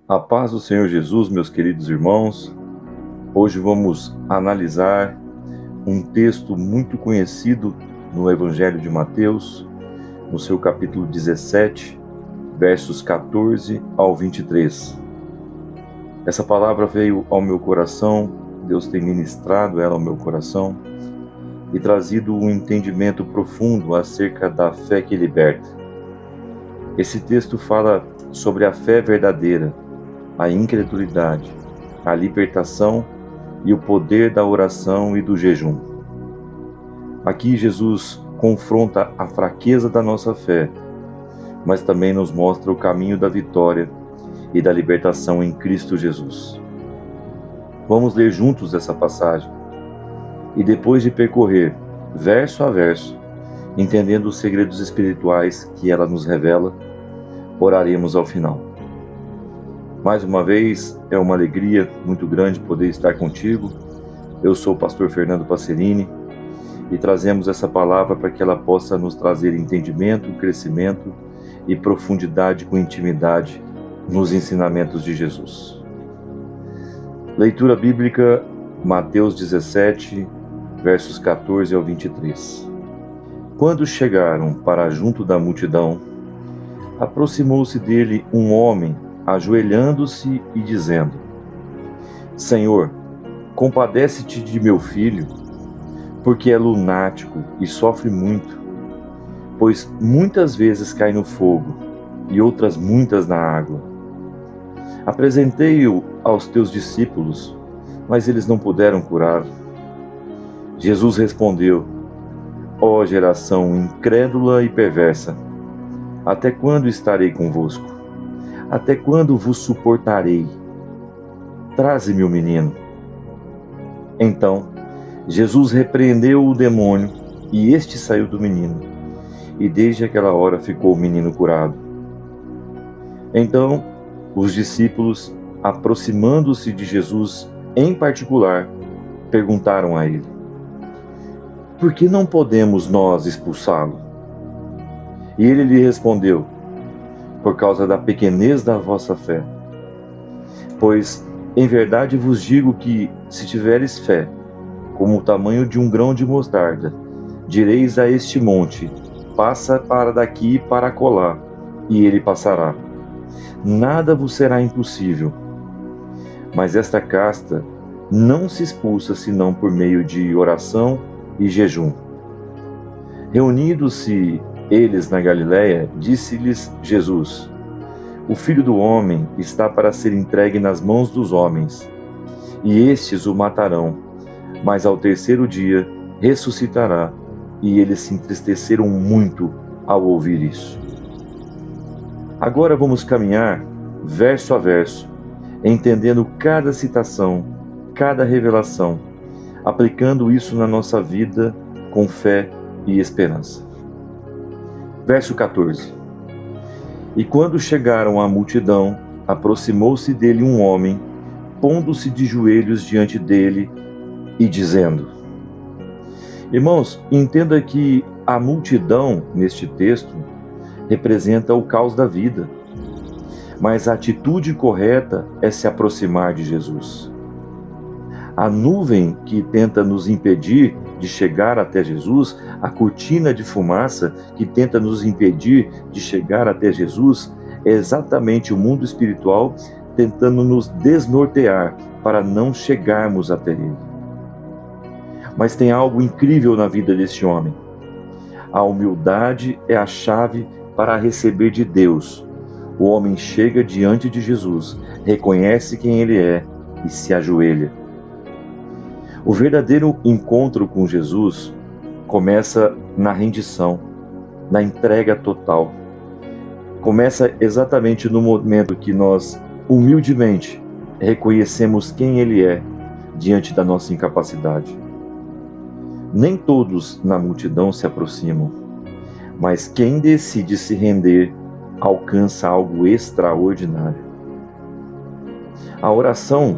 A paz do Senhor Jesus, meus queridos irmãos. Hoje vamos analisar um texto muito conhecido no Evangelho de Mateus, no seu capítulo 17, versos 14 ao 23. Essa palavra veio ao meu coração, Deus tem ministrado ela ao meu coração e trazido um entendimento profundo acerca da fé que liberta. Esse texto fala sobre a fé verdadeira, a incredulidade, a libertação e o poder da oração e do jejum. Aqui Jesus confronta a fraqueza da nossa fé, mas também nos mostra o caminho da vitória e da libertação em Cristo Jesus. Vamos ler juntos essa passagem e depois de percorrer verso a verso, entendendo os segredos espirituais que ela nos revela, oraremos ao final. Mais uma vez, é uma alegria muito grande poder estar contigo. Eu sou o pastor Fernando Passerini e trazemos essa palavra para que ela possa nos trazer entendimento, crescimento e profundidade com intimidade nos ensinamentos de Jesus. Leitura bíblica, Mateus 17, versos 14 ao 23. Quando chegaram para junto da multidão, aproximou-se dele um homem, ajoelhando-se e dizendo: Senhor, compadece-te de meu filho, porque é lunático e sofre muito, pois muitas vezes cai no fogo e outras muitas na água. Apresentei-o aos teus discípulos, mas eles não puderam curá-lo. Jesus respondeu: Ó geração incrédula e perversa, até quando estarei convosco? Até quando vos suportarei? Traze-me o menino. Então, Jesus repreendeu o demônio, e este saiu do menino, e desde aquela hora ficou o menino curado. Então, os discípulos, aproximando-se de Jesus em particular, perguntaram a ele: Por que não podemos nós expulsá-lo? E ele lhe respondeu: Por causa da pequenez da vossa fé. Pois, em verdade vos digo que, se tiveres fé, como o tamanho de um grão de mostarda, direis a este monte: passa para daqui para acolá, e ele passará. Nada vos será impossível. Mas esta casta não se expulsa senão por meio de oração e jejum. Reunidos-se eles na Galiléia, disse-lhes Jesus: O Filho do Homem está para ser entregue nas mãos dos homens, e estes o matarão, mas ao terceiro dia ressuscitará. E eles se entristeceram muito ao ouvir isso. Agora vamos caminhar verso a verso, entendendo cada citação, cada revelação, aplicando isso na nossa vida com fé e esperança. Verso 14. E quando chegaram à multidão, aproximou-se dele um homem, pondo-se de joelhos diante dele e dizendo... Irmãos, entenda que a multidão, neste texto, representa o caos da vida. Mas a atitude correta é se aproximar de Jesus. A nuvem que tenta nos impedir de chegar até Jesus, a cortina de fumaça que tenta nos impedir de chegar até Jesus, é exatamente o mundo espiritual tentando nos desnortear para não chegarmos até Ele. Mas tem algo incrível na vida deste homem. A humildade é a chave para receber de Deus. O homem chega diante de Jesus, reconhece quem Ele é e se ajoelha. O verdadeiro encontro com Jesus começa na rendição, na entrega total. Começa exatamente no momento que nós, humildemente, reconhecemos quem Ele é diante da nossa incapacidade. Nem todos na multidão se aproximam, mas quem decide se render alcança algo extraordinário. A oração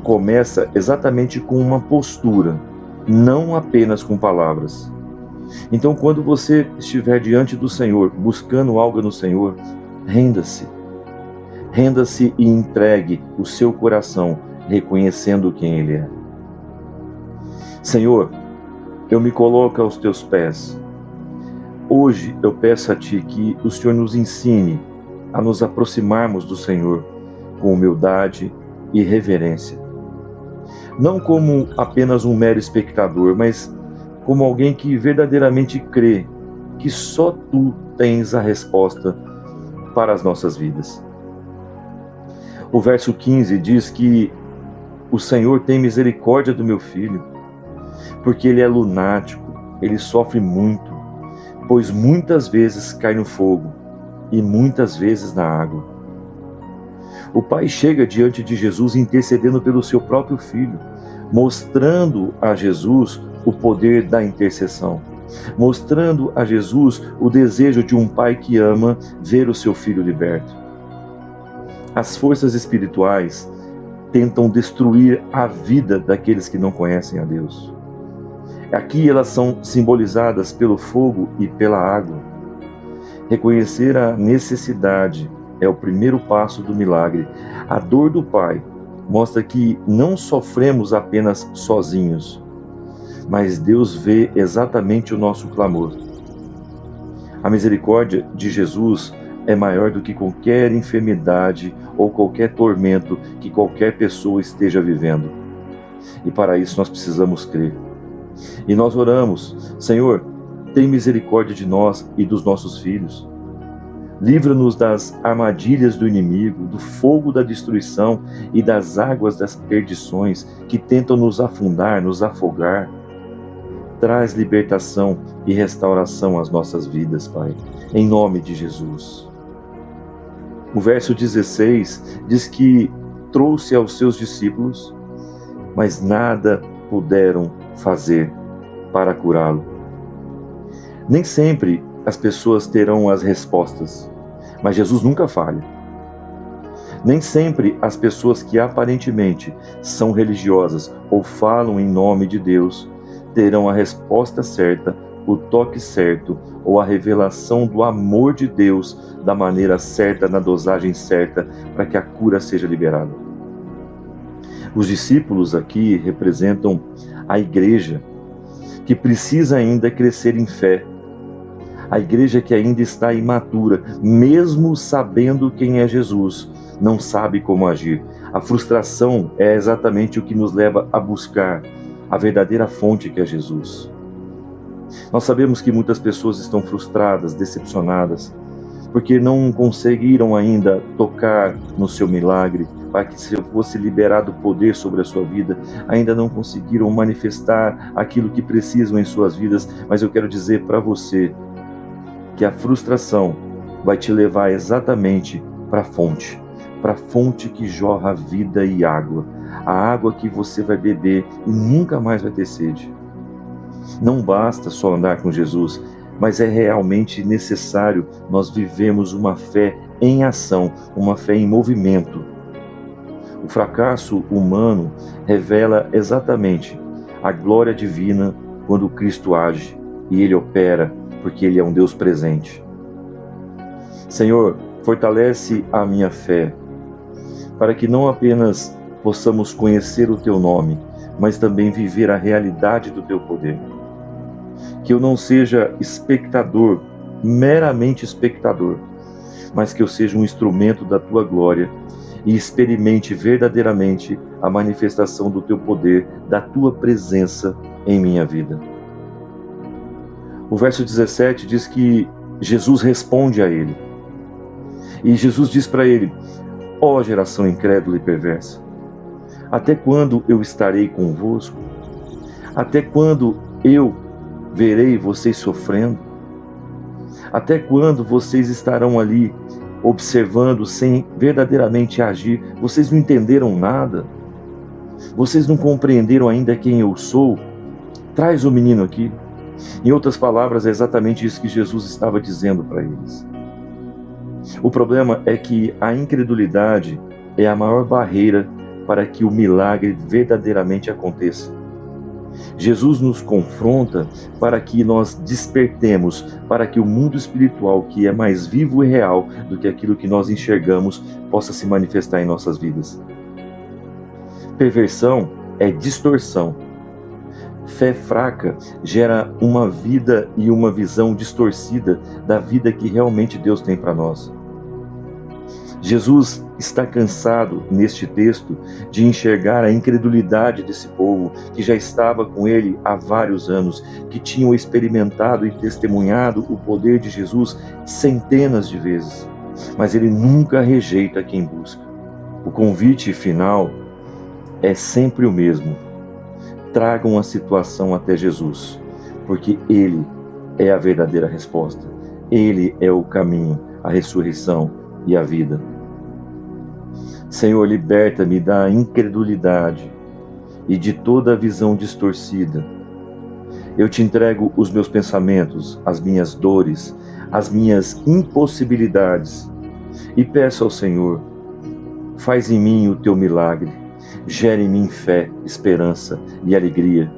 começa exatamente com uma postura, não apenas com palavras. Então, quando você estiver diante do Senhor, buscando algo no Senhor, renda-se. Renda-se e entregue o seu coração, reconhecendo quem Ele é. Senhor, eu me coloco aos teus pés. Hoje eu peço a Ti que o Senhor nos ensine a nos aproximarmos do Senhor com humildade e reverência. Não como apenas um mero espectador, mas como alguém que verdadeiramente crê que só Tu tens a resposta para as nossas vidas. O verso 15 diz que o Senhor tem misericórdia do meu filho, porque ele é lunático, ele sofre muito, pois muitas vezes cai no fogo e muitas vezes na água. O pai chega diante de Jesus intercedendo pelo seu próprio filho, mostrando a Jesus o poder da intercessão, mostrando a Jesus o desejo de um pai que ama ver o seu filho liberto. As forças espirituais tentam destruir a vida daqueles que não conhecem a Deus. Aqui elas são simbolizadas pelo fogo e pela água. Reconhecer a necessidade é o primeiro passo do milagre. A dor do Pai mostra que não sofremos apenas sozinhos, mas Deus vê exatamente o nosso clamor. A misericórdia de Jesus é maior do que qualquer enfermidade ou qualquer tormento que qualquer pessoa esteja vivendo. E para isso nós precisamos crer. E nós oramos: Senhor, tem misericórdia de nós e dos nossos filhos. Livra-nos das armadilhas do inimigo, do fogo da destruição e das águas das perdições que tentam nos afundar, nos afogar. Traz libertação e restauração às nossas vidas, Pai, em nome de Jesus. O verso 16 diz que trouxe aos seus discípulos, mas nada puderam fazer para curá-lo. Nem sempre as pessoas terão as respostas, mas Jesus nunca falha. Nem sempre as pessoas que aparentemente são religiosas ou falam em nome de Deus terão a resposta certa, o toque certo ou a revelação do amor de Deus da maneira certa, na dosagem certa, para que a cura seja liberada. Os discípulos aqui representam a igreja, que precisa ainda crescer em fé. A igreja que ainda está imatura, mesmo sabendo quem é Jesus, não sabe como agir. A frustração é exatamente o que nos leva a buscar a verdadeira fonte, que é Jesus. Nós sabemos que muitas pessoas estão frustradas, decepcionadas, porque não conseguiram ainda tocar no seu milagre, para que fosse liberado poder sobre a sua vida, ainda não conseguiram manifestar aquilo que precisam em suas vidas, mas eu quero dizer para você que a frustração vai te levar exatamente para a fonte que jorra vida e água, a água que você vai beber e nunca mais vai ter sede. Não basta só andar com Jesus, mas é realmente necessário nós vivemos uma fé em ação, uma fé em movimento. O fracasso humano revela exatamente a glória divina quando Cristo age e Ele opera, porque Ele é um Deus presente. Senhor, fortalece a minha fé, para que não apenas possamos conhecer o Teu nome, mas também viver a realidade do Teu poder. Que eu não seja espectador, meramente espectador, mas que eu seja um instrumento da Tua glória e experimente verdadeiramente a manifestação do Teu poder, da Tua presença em minha vida. O verso 17 diz que Jesus responde a ele. E Jesus diz para ele: ó geração incrédula e perversa, até quando eu estarei convosco? Até quando eu verei vocês sofrendo? Até quando vocês estarão ali observando sem verdadeiramente agir? Vocês não entenderam nada? Vocês não compreenderam ainda quem eu sou? Traz o menino aqui. Em outras palavras, é exatamente isso que Jesus estava dizendo para eles. O problema é que a incredulidade é a maior barreira para que o milagre verdadeiramente aconteça. Jesus nos confronta para que nós despertemos, para que o mundo espiritual, que é mais vivo e real do que aquilo que nós enxergamos, possa se manifestar em nossas vidas. Perversão é distorção. Fé fraca gera uma vida e uma visão distorcida da vida que realmente Deus tem para nós. Jesus está cansado, neste texto, de enxergar a incredulidade desse povo que já estava com ele há vários anos, que tinham experimentado e testemunhado o poder de Jesus centenas de vezes. Mas ele nunca rejeita quem busca. O convite final é sempre o mesmo. Tragam a situação até Jesus, porque Ele é a verdadeira resposta. Ele é o caminho, a ressurreição e a vida. Senhor, liberta-me da incredulidade e de toda a visão distorcida. Eu te entrego os meus pensamentos, as minhas dores, as minhas impossibilidades e peço ao Senhor, faz em mim o teu milagre. Gere em mim fé, esperança e alegria.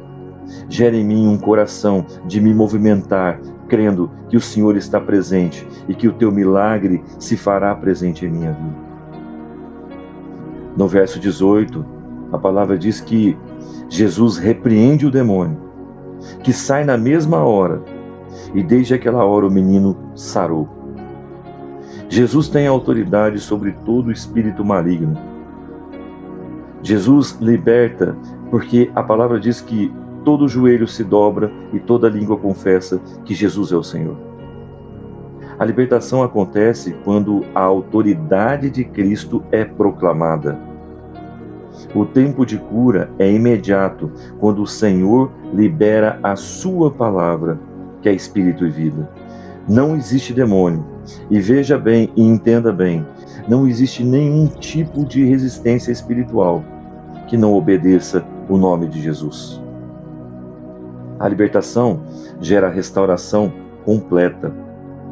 Gere em mim um coração de me movimentar, crendo que o Senhor está presente e que o teu milagre se fará presente em minha vida. No verso 18, a palavra diz que Jesus repreende o demônio, que sai na mesma hora, e desde aquela hora o menino sarou. Jesus tem autoridade sobre todo espírito maligno. Jesus liberta, porque a palavra diz que todo joelho se dobra e toda língua confessa que Jesus é o Senhor. A libertação acontece quando a autoridade de Cristo é proclamada. O tempo de cura é imediato, quando o Senhor libera a sua palavra, que é espírito e vida. Não existe demônio, e veja bem e entenda bem, não existe nenhum tipo de resistência espiritual que não obedeça o nome de Jesus. A libertação gera restauração completa.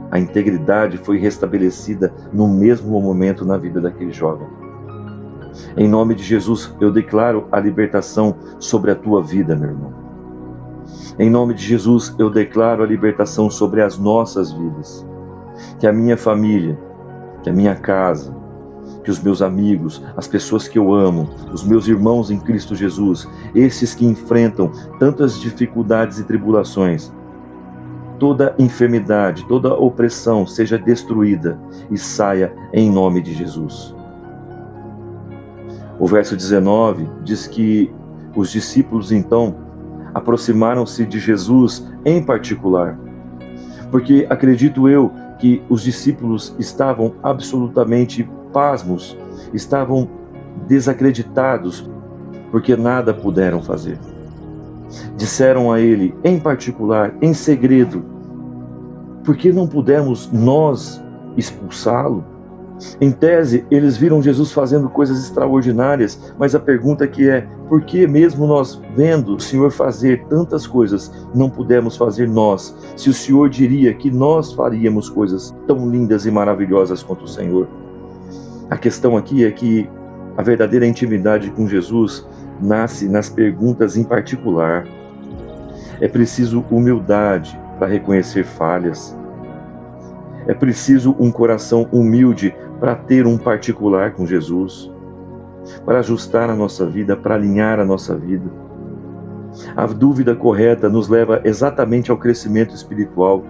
A integridade foi restabelecida no mesmo momento na vida daquele jovem. Em nome de Jesus, eu declaro a libertação sobre a tua vida, meu irmão. Em nome de Jesus, eu declaro a libertação sobre as nossas vidas. Que a minha família, que a minha casa, que os meus amigos, as pessoas que eu amo, os meus irmãos em Cristo Jesus, esses que enfrentam tantas dificuldades e tribulações, toda enfermidade, toda opressão seja destruída e saia em nome de Jesus. O verso 19 diz que os discípulos então aproximaram-se de Jesus em particular, porque acredito eu que os discípulos estavam absolutamente pasmos, estavam desacreditados, porque nada puderam fazer. Disseram a ele, em particular, em segredo, por que não pudemos nós expulsá-lo? Em tese, eles viram Jesus fazendo coisas extraordinárias, mas a pergunta que é, por que mesmo nós vendo o Senhor fazer tantas coisas, não pudemos fazer nós, se o Senhor diria que nós faríamos coisas tão lindas e maravilhosas quanto o Senhor? A questão aqui é que a verdadeira intimidade com Jesus nasce nas perguntas em particular. É preciso humildade para reconhecer falhas. É preciso um coração humilde para ter um particular com Jesus, para ajustar a nossa vida, para alinhar a nossa vida. A dúvida correta nos leva exatamente ao crescimento espiritual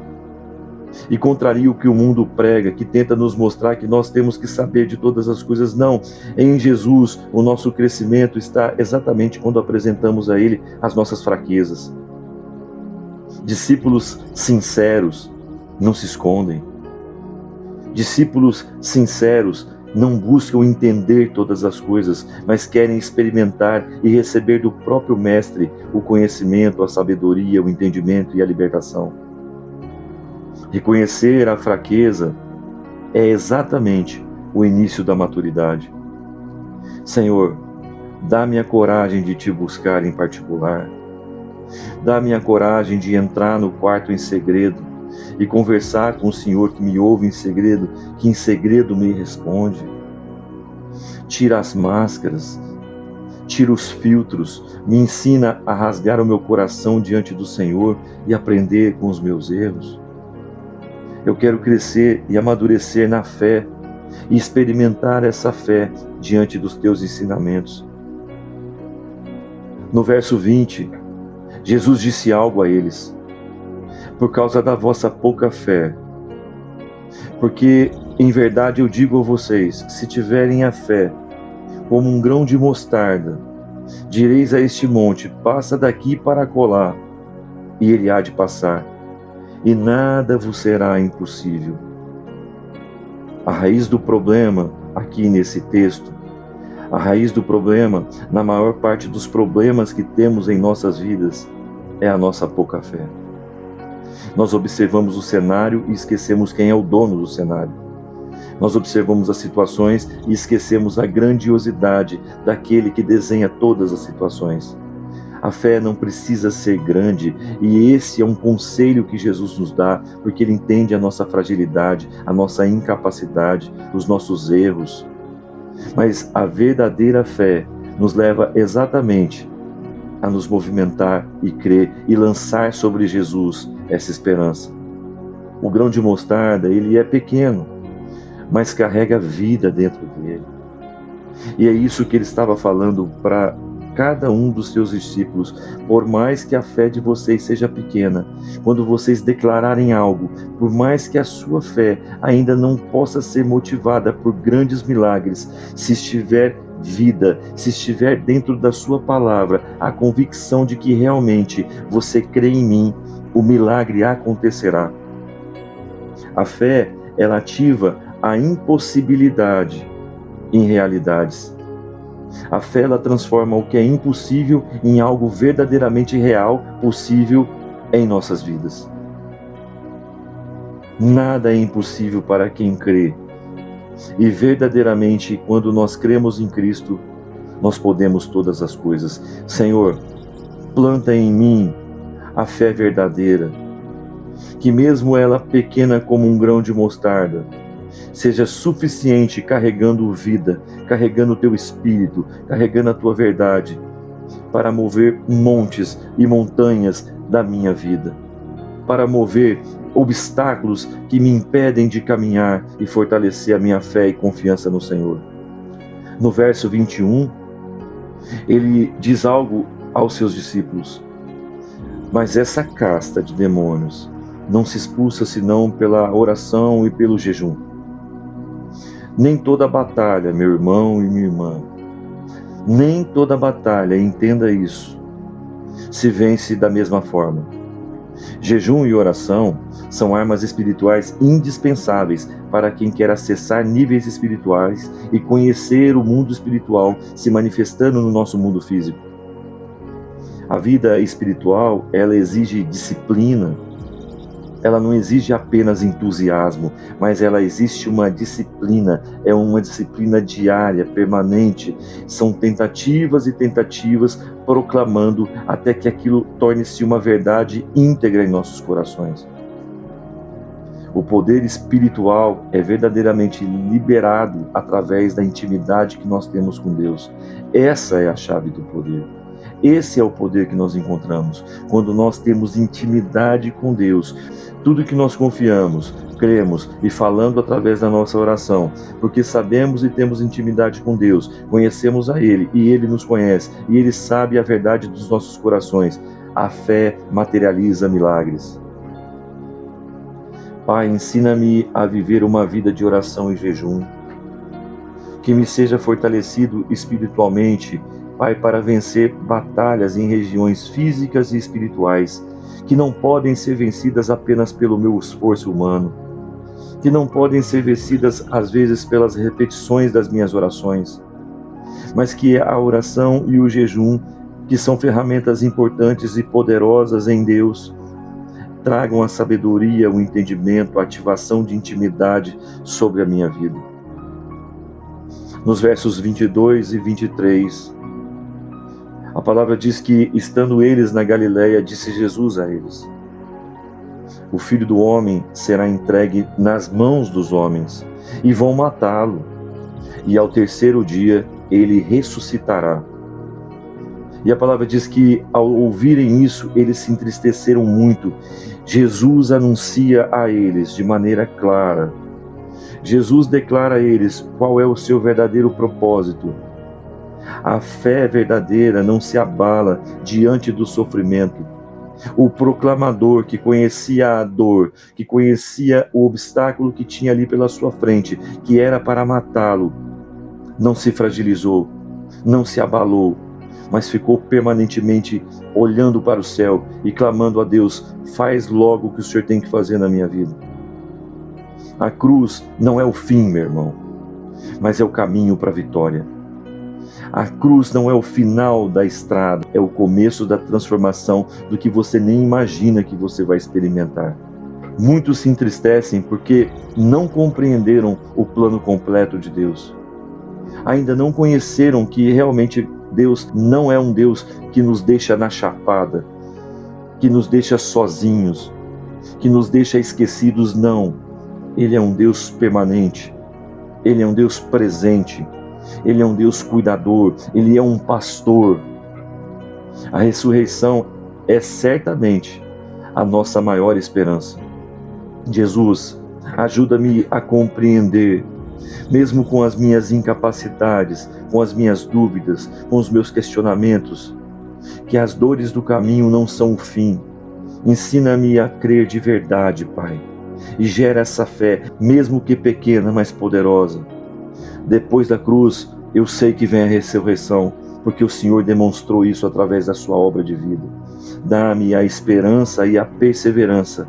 e contraria o que o mundo prega, que tenta nos mostrar que nós temos que saber de todas as coisas. Não, em Jesus o nosso crescimento está exatamente quando apresentamos a Ele as nossas fraquezas. Discípulos sinceros não se escondem. Discípulos sinceros não buscam entender todas as coisas, mas querem experimentar e receber do próprio Mestre o conhecimento, a sabedoria, o entendimento e a libertação. Reconhecer a fraqueza é exatamente o início da maturidade. Senhor, dá-me a coragem de te buscar em particular. Dá-me a coragem de entrar no quarto em segredo e conversar com o Senhor que me ouve em segredo, que em segredo me responde. Tira as máscaras, tira os filtros, me ensina a rasgar o meu coração diante do Senhor e aprender com os meus erros. Eu quero crescer e amadurecer na fé e experimentar essa fé diante dos teus ensinamentos. No verso 20, Jesus disse algo a eles: por causa da vossa pouca fé, porque em verdade eu digo a vocês, que se tiverem a fé como um grão de mostarda, direis a este monte, passa daqui para acolá, e ele há de passar, e nada vos será impossível. A raiz do problema aqui nesse texto, a raiz do problema, na maior parte dos problemas que temos em nossas vidas, é a nossa pouca fé. Nós observamos o cenário e esquecemos quem é o dono do cenário. Nós observamos as situações e esquecemos a grandiosidade daquele que desenha todas as situações. A fé não precisa ser grande, e esse é um conselho que Jesus nos dá, porque Ele entende a nossa fragilidade, a nossa incapacidade, os nossos erros. Mas a verdadeira fé nos leva exatamente a nos movimentar e crer e lançar sobre Jesus essa esperança. O grão de mostarda, ele é pequeno, mas carrega vida dentro dele. E é isso que ele estava falando para cada um dos seus discípulos. Por mais que a fé de vocês seja pequena, quando vocês declararem algo, por mais que a sua fé ainda não possa ser motivada por grandes milagres, se estiver vida, se estiver dentro da sua palavra, a convicção de que realmente você crê em mim, o milagre acontecerá. A fé, ela ativa a impossibilidade em realidades. A fé, ela transforma o que é impossível em algo verdadeiramente real, possível em nossas vidas. Nada é impossível para quem crê. E verdadeiramente, quando nós cremos em Cristo, nós podemos todas as coisas. Senhor, planta em mim a fé verdadeira, que mesmo ela pequena como um grão de mostarda, seja suficiente carregando vida, carregando o teu espírito, carregando a tua verdade, para mover montes e montanhas da minha vida, para mover obstáculos que me impedem de caminhar e fortalecer a minha fé e confiança no Senhor. No verso 21, ele diz algo aos seus discípulos: mas essa casta de demônios não se expulsa senão pela oração e pelo jejum. Nem toda batalha, meu irmão e minha irmã, nem toda batalha, entenda isso, se vence da mesma forma. Jejum e oração são armas espirituais indispensáveis para quem quer acessar níveis espirituais e conhecer o mundo espiritual se manifestando no nosso mundo físico. A vida espiritual, ela exige disciplina. Ela não exige apenas entusiasmo, mas ela existe uma disciplina, é uma disciplina diária, permanente. São tentativas e tentativas proclamando até que aquilo torne-se uma verdade íntegra em nossos corações. O poder espiritual é verdadeiramente liberado através da intimidade que nós temos com Deus. Essa é a chave do poder. Esse é o poder que nós encontramos quando nós temos intimidade com Deus. Tudo que nós confiamos, cremos e falando através da nossa oração, porque sabemos e temos intimidade com Deus, conhecemos a Ele e Ele nos conhece e Ele sabe a verdade dos nossos corações. A fé materializa milagres. Pai, ensina-me a viver uma vida de oração e jejum, que me seja fortalecido espiritualmente, Pai, para vencer batalhas em regiões físicas e espirituais, que não podem ser vencidas apenas pelo meu esforço humano, que não podem ser vencidas às vezes pelas repetições das minhas orações, mas que a oração e o jejum, que são ferramentas importantes e poderosas em Deus, tragam a sabedoria, o entendimento, a ativação de intimidade sobre a minha vida. Nos versos 22 e 23, a palavra diz que, estando eles na Galileia, disse Jesus a eles: o Filho do Homem será entregue nas mãos dos homens, e vão matá-lo, e ao terceiro dia ele ressuscitará. E a palavra diz que, ao ouvirem isso, eles se entristeceram muito. Jesus anuncia a eles de maneira clara. Jesus declara a eles qual é o seu verdadeiro propósito. A fé verdadeira não se abala diante do sofrimento. O proclamador que conhecia a dor, que conhecia o obstáculo que tinha ali pela sua frente, que era para matá-lo, não se fragilizou, não se abalou, mas ficou permanentemente olhando para o céu e clamando a Deus: faz logo o que o Senhor tem que fazer na minha vida. A cruz não é o fim, meu irmão, mas é o caminho para a vitória. A cruz não é o final da estrada, é o começo da transformação do que você nem imagina que você vai experimentar. Muitos se entristecem porque não compreenderam o plano completo de Deus. Ainda não conheceram que realmente Deus não é um Deus que nos deixa na chapada, que nos deixa sozinhos, que nos deixa esquecidos, não. Ele é um Deus permanente, Ele é um Deus presente, Ele é um Deus cuidador, Ele é um pastor. A ressurreição é certamente a nossa maior esperança. Jesus, ajuda-me a compreender, mesmo com as minhas incapacidades, com as minhas dúvidas, com os meus questionamentos, que as dores do caminho não são o fim. Ensina-me a crer de verdade, Pai, e gera essa fé, mesmo que pequena, mas poderosa. Depois da cruz, eu sei que vem a ressurreição, porque o Senhor demonstrou isso através da sua obra de vida. Dá-me a esperança e a perseverança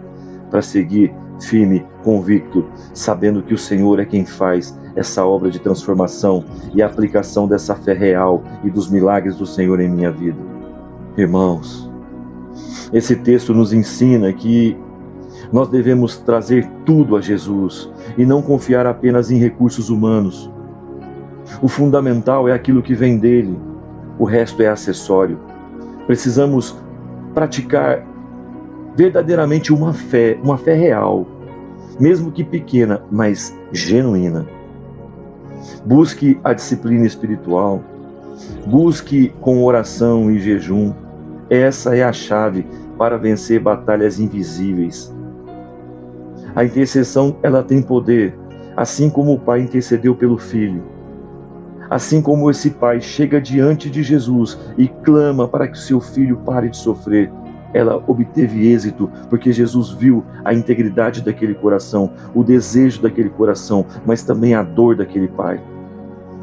para seguir firme, convicto, sabendo que o Senhor é quem faz essa obra de transformação e a aplicação dessa fé real e dos milagres do Senhor em minha vida. Irmãos, esse texto nos ensina que nós devemos trazer tudo a Jesus e não confiar apenas em recursos humanos. O fundamental é aquilo que vem dele, o resto é acessório. Precisamos praticar verdadeiramente uma fé real, mesmo que pequena, mas genuína. Busque a disciplina espiritual, busque com oração e jejum. Essa é a chave para vencer batalhas invisíveis. A intercessão, ela tem poder, assim como o Pai intercedeu pelo Filho. Assim como esse Pai chega diante de Jesus e clama para que o seu filho pare de sofrer, ela obteve êxito, porque Jesus viu a integridade daquele coração, o desejo daquele coração, mas também a dor daquele pai.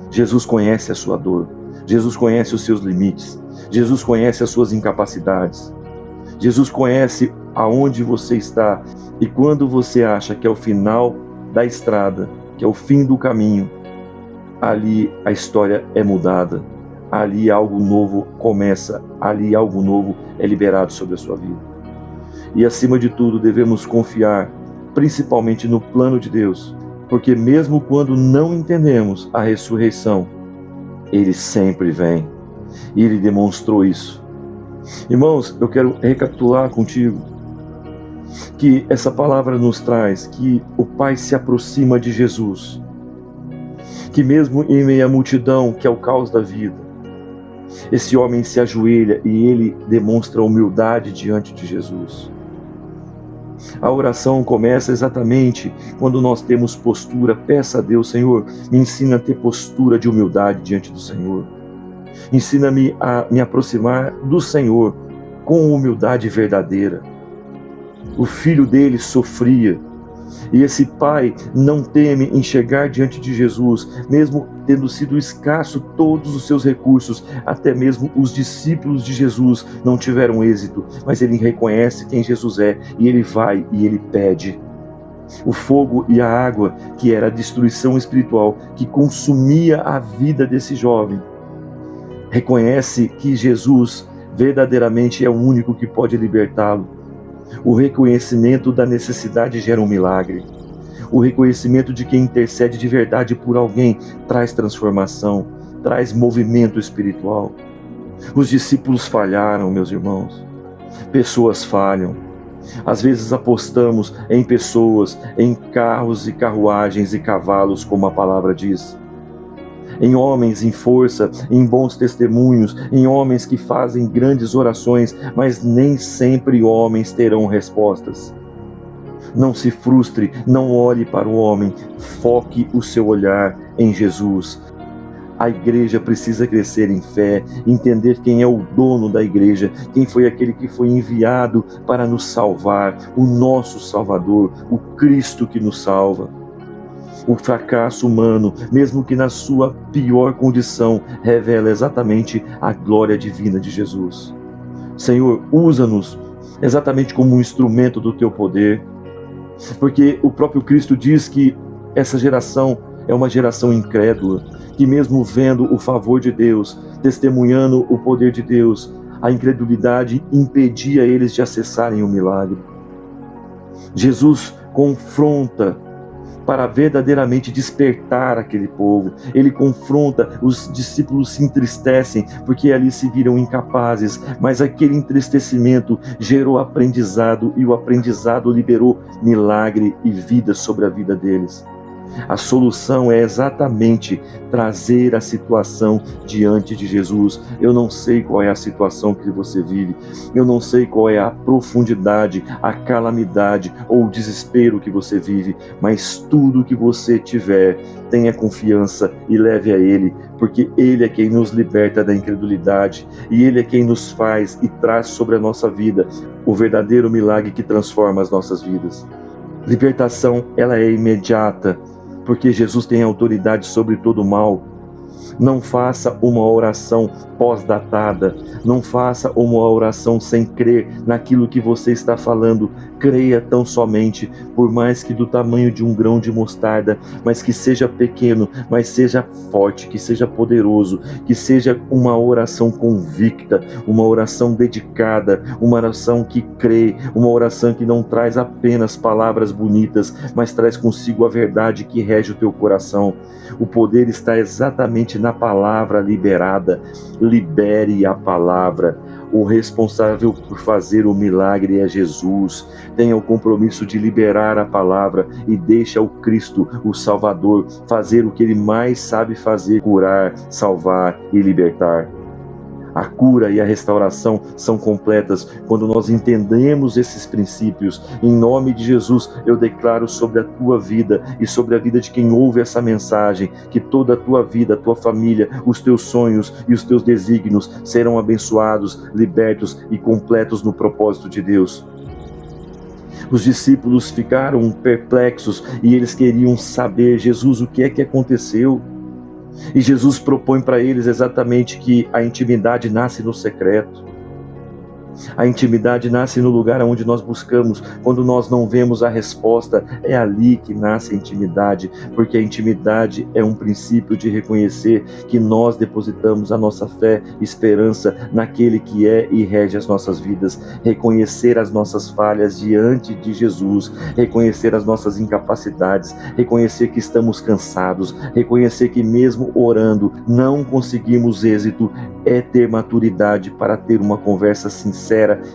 Jesus conhece a sua dor, Jesus conhece os seus limites, Jesus conhece as suas incapacidades, Jesus conhece aonde você está, e quando você acha que é o final da estrada, que é o fim do caminho, ali a história é mudada. Ali algo novo começa, ali algo novo é liberado sobre a sua vida. E acima de tudo devemos confiar principalmente no plano de Deus, porque mesmo quando não entendemos a ressurreição, Ele sempre vem, e Ele demonstrou isso. Irmãos, eu quero recapitular contigo que essa palavra nos traz que o Pai se aproxima de Jesus, que mesmo em meio à multidão, que é o caos da vida, esse homem se ajoelha e ele demonstra humildade diante de Jesus. A oração começa exatamente quando nós temos postura. Peça a Deus: Senhor, me ensina a ter postura de humildade diante do Senhor. Ensina-me a me aproximar do Senhor com humildade verdadeira. O filho dele sofria, e esse pai não teme em chegar diante de Jesus, mesmo tendo sido escasso todos os seus recursos. Até mesmo os discípulos de Jesus não tiveram êxito, mas ele reconhece quem Jesus é, e ele vai e ele pede. O fogo e a água, que era a destruição espiritual, que consumia a vida desse jovem, reconhece que Jesus verdadeiramente é o único que pode libertá-lo. O reconhecimento da necessidade gera um milagre. O reconhecimento de quem intercede de verdade por alguém traz transformação, traz movimento espiritual. Os discípulos falharam, meus irmãos. Pessoas falham. Às vezes apostamos em pessoas, em carros e carruagens e cavalos, como a palavra diz. em homens em força, em bons testemunhos, em homens que fazem grandes orações, mas nem sempre homens terão respostas. Não se frustre, não olhe para o homem, foque o seu olhar em Jesus. A igreja precisa crescer em fé, entender quem é o dono da igreja, quem foi aquele que foi enviado para nos salvar, o nosso Salvador, o Cristo que nos salva. O fracasso humano, mesmo que na sua pior condição, revela exatamente a glória divina de Jesus. Senhor, usa-nos exatamente como um instrumento do teu poder, porque o próprio Cristo diz que essa geração é uma geração incrédula, que mesmo vendo o favor de Deus, testemunhando o poder de Deus, a incredulidade impedia eles de acessarem o milagre. Jesus confronta para verdadeiramente despertar aquele povo. Ele confronta, os discípulos se entristecem porque ali se viram incapazes, mas aquele entristecimento gerou aprendizado e o aprendizado liberou milagre e vida sobre a vida deles. A solução é exatamente trazer a situação diante de Jesus. Eu não sei qual é a situação que você vive, eu não sei qual é a profundidade, a calamidade ou o desespero que você vive, mas tudo que você tiver, tenha confiança e leve a Ele, porque Ele é quem nos liberta da incredulidade e Ele é quem nos faz e traz sobre a nossa vida o verdadeiro milagre que transforma as nossas vidas. Libertação, ela é imediata, porque Jesus tem autoridade sobre todo o mal. Não faça uma oração pós-datada, não faça uma oração sem crer naquilo que você está falando. Creia tão somente, por mais que do tamanho de um grão de mostarda, mas que seja pequeno, mas seja forte, que seja poderoso, que seja uma oração convicta, uma oração dedicada, uma oração que crê, uma oração que não traz apenas palavras bonitas, mas traz consigo a verdade que rege o teu coração. O poder está exatamente na palavra liberada. Libere a palavra. O responsável por fazer o milagre é Jesus. Tenha o compromisso de liberar a palavra e deixa o Cristo, o Salvador, fazer o que Ele mais sabe fazer: curar, salvar e libertar. A cura e a restauração são completas quando nós entendemos esses princípios. Em nome de Jesus, eu declaro sobre a tua vida e sobre a vida de quem ouve essa mensagem, que toda a tua vida, a tua família, os teus sonhos e os teus desígnios serão abençoados, libertos e completos no propósito de Deus. Os discípulos ficaram perplexos e eles queriam saber: Jesus, o que é que aconteceu? E Jesus propõe para eles exatamente que a intimidade nasce no secreto. A intimidade nasce no lugar onde nós buscamos. Quando nós não vemos a resposta, é ali que nasce a intimidade, porque a intimidade é um princípio de reconhecer que nós depositamos a nossa fé e esperança naquele que é e rege as nossas vidas. Reconhecer as nossas falhas diante de Jesus, reconhecer as nossas incapacidades, reconhecer que estamos cansados, reconhecer que mesmo orando não conseguimos êxito, é ter maturidade para ter uma conversa sincera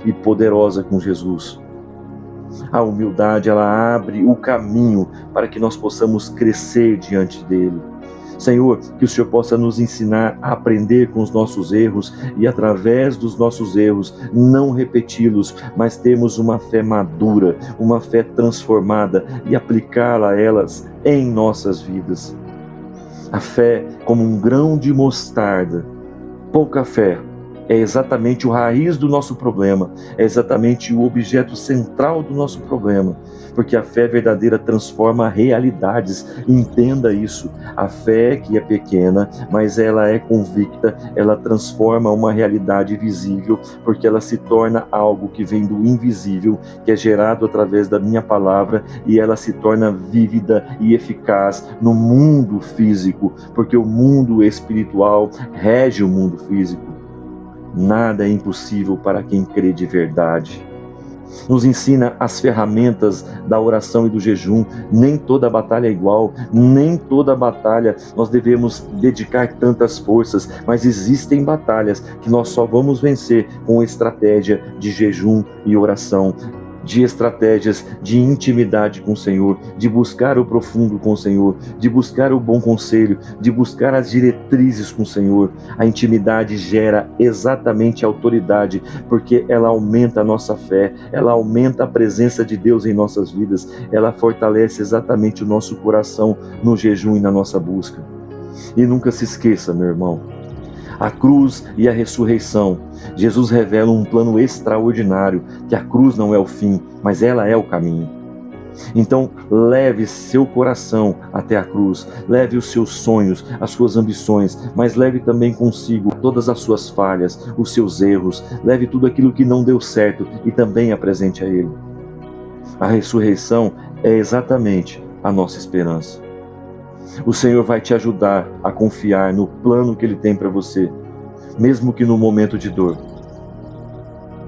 e poderosa com Jesus. A humildade, ela abre o caminho para que nós possamos crescer diante dele. Senhor, que o Senhor possa nos ensinar a aprender com os nossos erros e através dos nossos erros não repeti-los, mas termos uma fé madura, uma fé transformada e aplicá-la a elas em nossas vidas. A fé como um grão de mostarda, pouca fé, é exatamente o raiz do nosso problema, é exatamente o objeto central do nosso problema, porque a fé verdadeira transforma realidades. Entenda isso. A fé que é pequena, mas ela é convicta, ela transforma uma realidade visível, porque ela se torna algo que vem do invisível, que é gerado através da minha palavra, e ela se torna vívida e eficaz no mundo físico, porque o mundo espiritual rege o mundo físico. Nada é impossível para quem crê de verdade. Nos ensina as ferramentas da oração e do jejum. Nem toda batalha é igual, nem toda batalha nós devemos dedicar tantas forças, mas existem batalhas que nós só vamos vencer com estratégia de jejum e oração. de estratégias de intimidade com o Senhor, de buscar o profundo com o Senhor, de buscar o bom conselho, de buscar as diretrizes com o Senhor. A intimidade gera exatamente a autoridade, porque ela aumenta a nossa fé, ela aumenta a presença de Deus em nossas vidas, ela fortalece exatamente o nosso coração no jejum e na nossa busca. E nunca se esqueça, meu irmão, a cruz e a ressurreição. Jesus revela um plano extraordinário, que a cruz não é o fim, mas ela é o caminho. Então, leve seu coração até a cruz, leve os seus sonhos, as suas ambições, mas leve também consigo todas as suas falhas, os seus erros, leve tudo aquilo que não deu certo e também apresente a Ele. A ressurreição é exatamente a nossa esperança. O Senhor vai te ajudar a confiar no plano que Ele tem para você, mesmo que no momento de dor.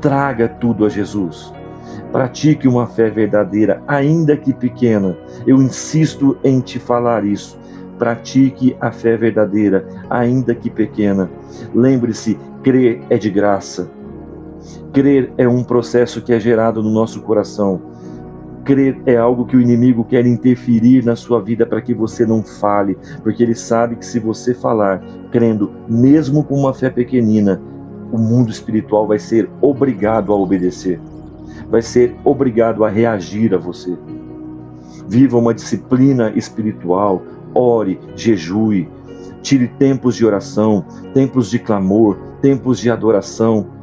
Traga tudo a Jesus. Pratique uma fé verdadeira, ainda que pequena. Eu insisto em te falar isso. Pratique a fé verdadeira, ainda que pequena. Lembre-se, crer é de graça. Crer é um processo que é gerado no nosso coração. Crer é algo que o inimigo quer interferir na sua vida para que você não fale, porque ele sabe que se você falar, crendo, mesmo com uma fé pequenina, o mundo espiritual vai ser obrigado a obedecer, vai ser obrigado a reagir a você. Viva uma disciplina espiritual, ore, jejue, tire tempos de oração, tempos de clamor, tempos de adoração.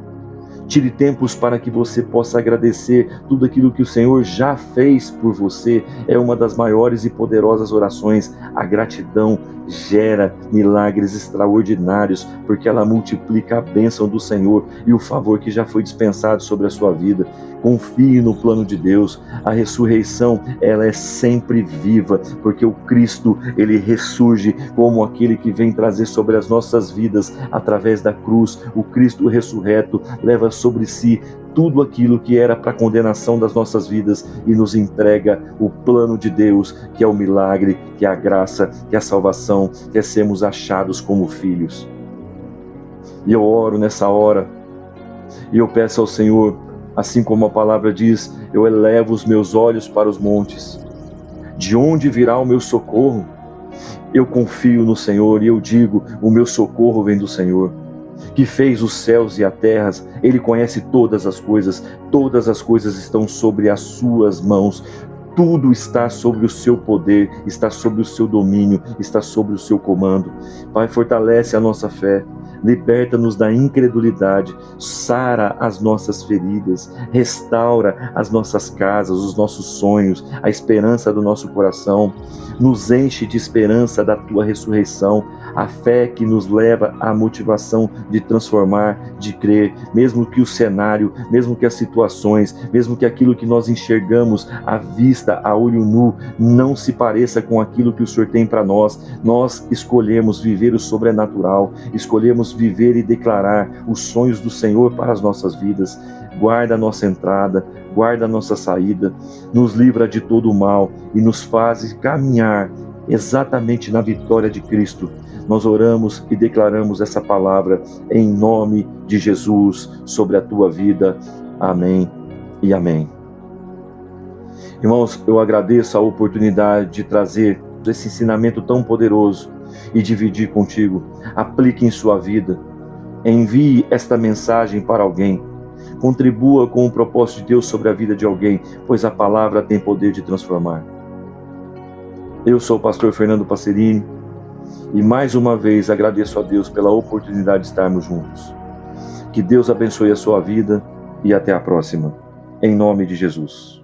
Tire tempos para que você possa agradecer tudo aquilo que o Senhor já fez por você. É uma das maiores e poderosas orações. A gratidão gera milagres extraordinários, porque ela multiplica a bênção do Senhor e o favor que já foi dispensado sobre a sua vida. Confie no plano de Deus. A ressurreição, ela é sempre viva, porque o Cristo, ele ressurge como aquele que vem trazer sobre as nossas vidas, através da cruz. O Cristo ressurreto leva sobre si tudo aquilo que era para a condenação das nossas vidas e nos entrega o plano de Deus, que é o milagre, que é a graça, que é a salvação, que é sermos achados como filhos. E eu oro nessa hora, e eu peço ao Senhor, assim como a palavra diz, eu elevo os meus olhos para os montes. De onde virá o meu socorro? Eu confio no Senhor e eu digo, o meu socorro vem do Senhor, que fez os céus e a terra. Ele conhece todas as coisas estão sobre as suas mãos. Tudo está sobre o seu poder, está sobre o seu domínio, está sobre o seu comando. Pai, fortalece a nossa fé, liberta-nos da incredulidade, sara as nossas feridas, restaura as nossas casas, os nossos sonhos, a esperança do nosso coração, nos enche de esperança da tua ressurreição, a fé que nos leva à motivação de transformar, de crer, mesmo que o cenário, mesmo que as situações, mesmo que aquilo que nós enxergamos à vista, a olho nu, não se pareça com aquilo que o Senhor tem para nós. Nós escolhemos viver o sobrenatural, escolhemos viver e declarar os sonhos do Senhor para as nossas vidas. Guarda a nossa entrada, guarda a nossa saída, nos livra de todo o mal e nos faz caminhar exatamente na vitória de Cristo. Nós oramos e declaramos essa palavra em nome de Jesus sobre a tua vida. Amém e amém. Irmãos, eu agradeço a oportunidade de trazer esse ensinamento tão poderoso e dividir contigo. Aplique em sua vida. Envie esta mensagem para alguém. Contribua com o propósito de Deus sobre a vida de alguém, pois a palavra tem poder de transformar. Eu sou o pastor Fernando Passerini e mais uma vez agradeço a Deus pela oportunidade de estarmos juntos. Que Deus abençoe a sua vida e até a próxima. Em nome de Jesus.